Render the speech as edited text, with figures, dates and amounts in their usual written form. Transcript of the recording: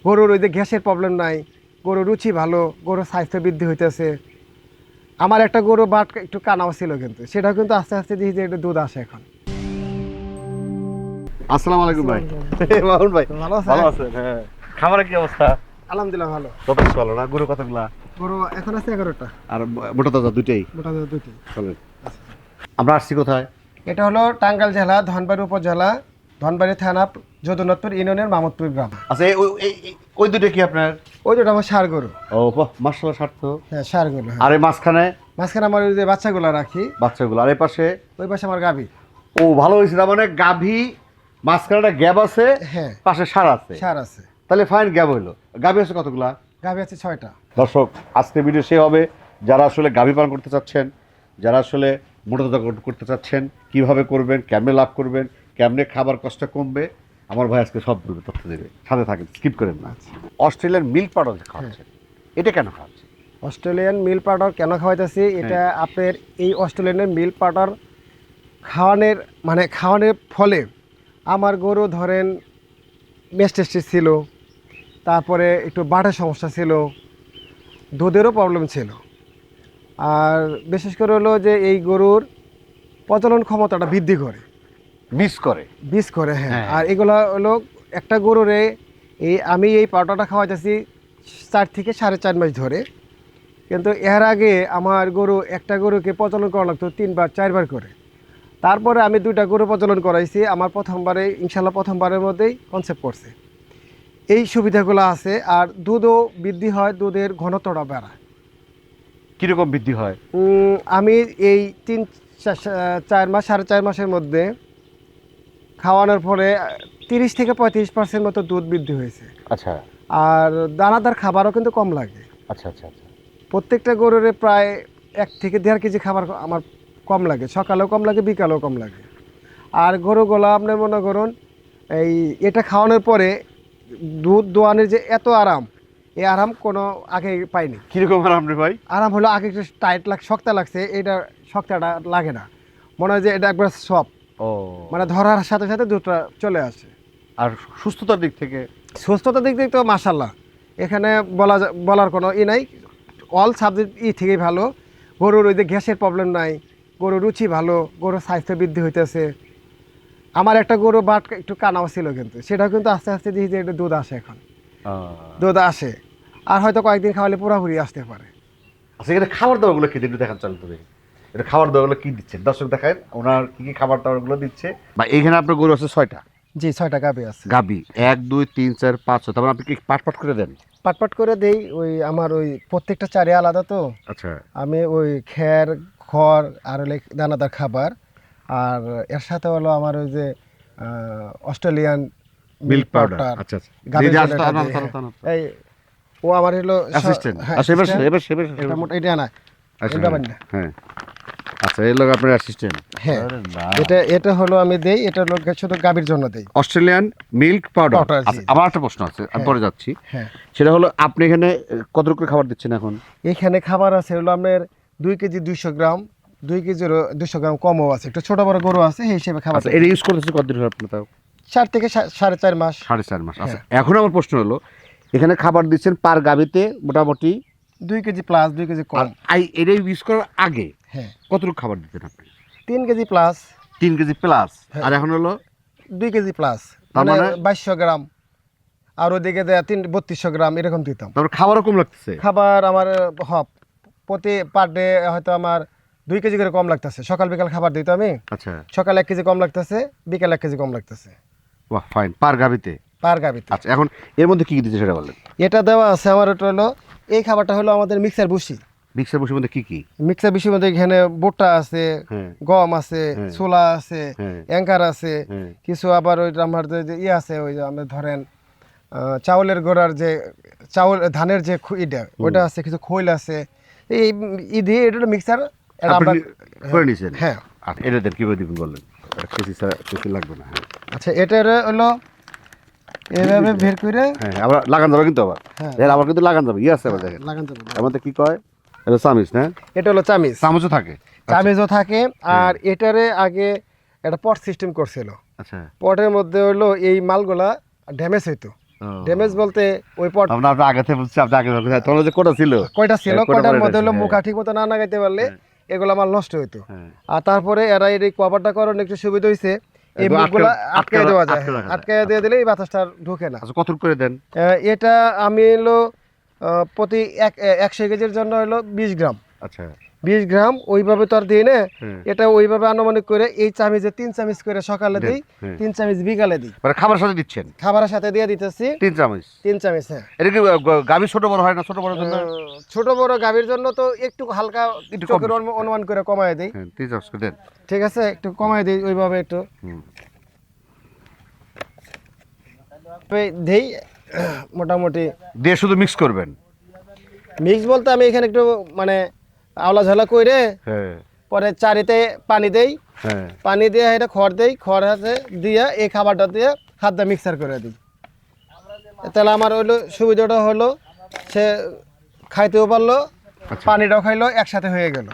গরুর ওই যে গ্যাসের প্রবলেম নাই, গরুর রুচি ভালো, গরুর স্বাস্থ্য বৃদ্ধি হইতেছে। আমার একটা গরু বাট একটু কানাও ছিল, কিন্তু সেটাও কিন্তু আস্তে আস্তে দেখি যে একটু দুধ আসে এখন। আসসালামু আলাইকুম ভাই। মামুন ভাই ভালো আছেন? ভালো আছেন? হ্যাঁ। খাবারের কি অবস্থা? আলহামদুলিল্লাহ ভালো। কত ভালো না? গরু কতগুলা? গরু এখন আছে 11টা। আর মোটা তাজা দুটেই? মোটা দুটি। চলেন। আমরা আসছি কোথায়? এটা হলো টাঙ্গাইল জেলা ধনবাড়ি উপজেলা, ধনবাড়ি থানা, যদুনাথপুর ইউনিয়নের মামুদপুর গ্রাম। আচ্ছা ওই দুটো কি আপনার? ওই দুটো আমার ষাঁড় গরু। ও বাহ, মাশাআল্লাহ, স্বার্থ। হ্যাঁ, ষাঁড় গরু। হ্যাঁ। আর এই মাঝখানে মাঝখানে আমার ওই যে বাচ্চাগুলো রাখি, বাচ্চাগুলো, আর এই পাশে? ওই পাশে আমার গাভী। ও ভালো হয়েছে, তার মানে গাভী মাঝখানে একটা গ্যাপ আছে, হ্যাঁ, পাশে ষাঁড় আছে, ষাঁড় আছে। তাহলে ফাইন গ্যাপ হইলো। গাভী আছে কতগুলা? গাভী আছে 6টা। দর্শক, আজকে ভিডিও সে হবে যারা আসলে গাভী পালন করতে চাচ্ছেন, যারা আসলে মোটা করতে চাচ্ছেন, কিভাবে করবেন, কেমনে লাভ করবেন, কেমনে খাবার কষ্ট কমবে, আমার ভাই আজকে সব তথ্য দেবে। সাথে থাকেন, স্কিপ করেন না। অস্ট্রেলিয়ান মিল্ক পাউডার খাওয়াচ্ছেন, এটা কেন খাওয়াচ্ছেন? অস্ট্রেলিয়ান মিল্ক পাউডার কেন খাওয়াইতেছি, এটা আপনার এই অস্ট্রেলিয়ানের মিল্ক পাউডার খাওয়ানোর ফলে আমার গরু ধরেন মেস্টেস্টিস ছিল, তারপরে একটু বাটের সমস্যা ছিল, দুধেরও প্রবলেম ছিল, আর বিশেষ করে হলো যে এই গরুর প্রজনন ক্ষমতাটা বৃদ্ধি করে, বীজ করে। হ্যাঁ, আর এগুলো হলো একটা গরুরে আমি এই পাউডারটা খাওয়াইতেছি 4 থেকে 4.5 মাস ধরে। কিন্তু এর আগে আমার গরু একটা গরুকে প্রজনন করা লাগতো 3 বার 4 বার করে। তারপরে আমি 2টা গরু প্রজনন করাইছি, আমার প্রথমবারের মধ্যেই কনসেপ্ট করছে। এই সুবিধাগুলো আছে, আর দুধও বৃদ্ধি হয়, দুধের ঘনত্বটা বাড়ায়। কিরকম বৃদ্ধি হয়? আমি এই 3-4 মাস 4.5 মাসের মধ্যে খাওয়ানোর ফলে 30 থেকে 35% মতো দুধ বৃদ্ধি হয়েছে। আচ্ছা আর দানাদার খাবারও কিন্তু কম লাগে। আচ্ছা আচ্ছা আচ্ছা। প্রত্যেকটা গরুরে প্রায় 1 থেকে 1.5 কেজি খাবার আমার কম লাগে, সকালেও কম লাগে, বিকালেও কম লাগে। আর গরুগুলো আপনি মনে করুন এটা খাওয়ানোর পরে দুধ দোয়ানোর যে এত আরাম, এই আরাম কোনো আগে পাইনি। কিরকম আরাম রে ভাই? আরাম হলো আগে একটু টাইট শক্ত লাগছে, এটা শক্তটা লাগে না, মনে হয় যে এটা একবার সফট। ও, মানে ধরার সাথে সাথে দুধটা চলে আসে। আর সুস্থতার দিক থেকে? সুস্থতার দিক থেকে তো মাশাল্লাহ, এখানে বলার কোনো নাই, অল সাবজেক্ট থেকেই ভালো। গরুর ওই যে গ্যাসের প্রবলেম নাই, গরুর রুচি ভালো, গরুর স্বাস্থ্য বৃদ্ধি হইতেছে। আমার একটা গরু বাট একটু কানাও ছিল, কিন্তু সেটাও কিন্তু আস্তে আস্তে দেখি যে একটু দুধ আসে এখন, দুধ আসে। আর হয়তো কয়েকদিন খাওয়ালে পুরোপুরি আসতে পারে। আচ্ছা, এখানে খাবার দাবারগুলো কি একটু দেখান চালু করে? এটা খাবার দাবারগুলো কি দিচ্ছেন দর্শক দেখায়, ওনার কি কি খাবার দাবারগুলো দিচ্ছে। বা এখানে আপনার গরু আছে 6টা? জি, 6টা গাভী আছে। গাবি 1 2 3 4 5 6, তারপর আপনি কি পাট করে দেন? পাটপাট করে দেই, ওই আমার ওই প্রত্যেকটা চারে আলাদা তো। আচ্ছা, আমি ওই খের, খড় আর হলে দানাদার খাবার, আর এর সাথে হলো আমার ওই যে অস্ট্রেলিয়ান মিল্ক পাউডার। আচ্ছা আচ্ছা, এই ও আমার হলো অ্যাসিস্ট্যান্ট। হ্যাঁ, আচ্ছা, এবার এটা মোটা, এটা না, আচ্ছা এটা বান্না। হ্যাঁ, আচ্ছা, এই লোক আপনার অ্যাসিস্ট্যান্ট। হ্যাঁ, এটা হলো আমি দেই, এটা লোক শুধু গাভীর জন্য দেই, অস্ট্রেলিয়ান মিল্ক পাউডার। পাউডার, জি। আচ্ছা, আমার একটা প্রশ্ন আছে, আমি পরে যাচ্ছি। হ্যাঁ, সেটা হলো আপনি এখানে কত করে খাবার দিচ্ছেন এখন? এখানে খাবার আছে হলো আপনার 2 কেজি 200 গ্রাম, 2 কেজির 200 গ্রাম কমও আছে, একটু ছোট বড় গরু আছে, সেই হিসেবে খাবার। আচ্ছা, এটা ইউজ করতেছে কতদিন হলো আপনি? তাও 4 থেকে 4.5 মাস। 4.5 মাস। আচ্ছা, এখন আমার প্রশ্ন হলো, এখানে খাবার দিচ্ছেন পার গাবিতে মোটামুটি 2 কেজি প্লাস, 2 কেজি কম। এটা ইউজ করার আগে হ্যাঁ, কতটুকু খাবার দিতেন আপনি? 3 কেজি প্লাস। 3 KG plus. আর এখন হলো 2 কেজি প্লাস, তার মানে মানে 2200 গ্রাম। আর ওদিকে দেয়া 3200 গ্রাম এরকম দিতাম। তারপর খাবারও কম লাগতেছে? খাবার আমার প্রতি পার ডে হয়তো আমার 2 কেজি করে কম লাগতেছে। সকাল বিকাল খাবার দিত আমি। আচ্ছা, সকালে 1 কেজি কম লাগতেছে, বিকালে 1 কেজি কম লাগতেছে। বাহ, ফাইন। পার গাবিতে? পার গাবিতে। আচ্ছা, এখন এর মধ্যে কি কি দিচ্ছে সেটা বলেন। এটা দেওয়া আছে আমার, এটা হলো এই খাবারটা হলো আমাদের মিক্সার ভুসি। মিক্সার বসির মধ্যে কি কি? মিক্সার ভুসির মধ্যে এখানে ভুট্টা আছে, হ্যাঁ, গম আছে, হ্যাঁ, ছোলা আছে, হ্যাঁ, অ্যাঙ্কার আছে, হ্যাঁ। কিছু আবার ওই আমার যে আছে, ওই যে আমরা ধরেন চাউলের গোড়ার যে চাউল, ধানের যে ইটা, ওটা আছে, কিছু খৈল আছে, এই দিয়ে এটা মিক্সার করে নিয়েছেন? হ্যাঁ। আচ্ছা, এটা দেন কীভাবে দিবেন বলেন, কেসি লাগবে না। হ্যাঁ আচ্ছা, এটা হলো এইভাবে বের করে। হ্যাঁ, আবার লাগান যাবে কিন্তু, আবার হ্যাঁ, আবার কিন্তু লাগান যাবে, আছে আবার দেখেন লাগান যাবে। এর মধ্যে কি কয়, এটা চামিচ না? এটা হলো চামিচ। চামচও থাকে? চামিচও থাকে। আর এটারে আগে একটা পট সিস্টেম করছিল। আচ্ছা, পটের মধ্যে হলো এই মালগুলা ড্যামেজ হইতো, ড্যামেজ বলতে ওই পট আমরা আপনার আগে থেকে বলছি, আপনি আগে বলছেন। তোমার যে কোটা ছিল, কয়টা ছিল, কয়টা কয়টার পরে মধ্যে হলো গেছে, মুখা ঠিক মতো না লাগাইতে পারলে এগুলো আমার নষ্ট হইতো। হ্যাঁ। আর তারপরে এরা এই কভারটা করার একটু সুবিধা হইছে, এই একদম মুখগুলা আটকে আটকে দেওয়া যায়, রাখা যায়। আটকে দিয়ে দিলে এই বাতাসটা আর ঢুকে না। আচ্ছা, কত করে দেন? এটা আমি হলো প্রতি 100 কেজির জন্য হলো 20 গ্রাম। আচ্ছা, 20 গ্রাম ওইভাবে তো আর দিই না, হ্যাঁ। এটা ওইভাবে আনুমানিক করে এই চামিচে 3 চামিচ করে সকালে দিই, হ্যাঁ। 3 চামিচ বিকালে দিই। মানে খাবার সাথে দিচ্ছেন খাবারের সাথে দিয়ে দিতেছি 3 চামচ? 3 চামিচ। হ্যাঁ, এটা কি গাভী ছোট বড় হয় না? ছোট বড় জন্য ছোট বড় গাভীর জন্য তো একটু হালকা একটু চোখের কম অনুমান করে কমায় দিই। হ্যাঁ 3 চামচ করে দেন। ঠিক আছে, একটু কমায় দিই ওইভাবে একটু হুম। দেই। মোটামুটি দিয়ে শুধু মিক্স করবেন? মিক্স বলতে আমি এখানে একটু মানে আওলা ঝালা করে হ্যাঁ, পরে চারিতে পানি দেই, হ্যাঁ। পানি দিয়ে এটা খড় দেই, খড় হাতে দিয়ে এই খাবারটা দিয়ে হাত দিয়ে মিক্সার করে দিই। তাহলে আমার হইলো সুবিধাটা হলো সে খাইতেও পারলো, আচ্ছা। পানিটাও খাইলো, একসাথে হয়ে গেল।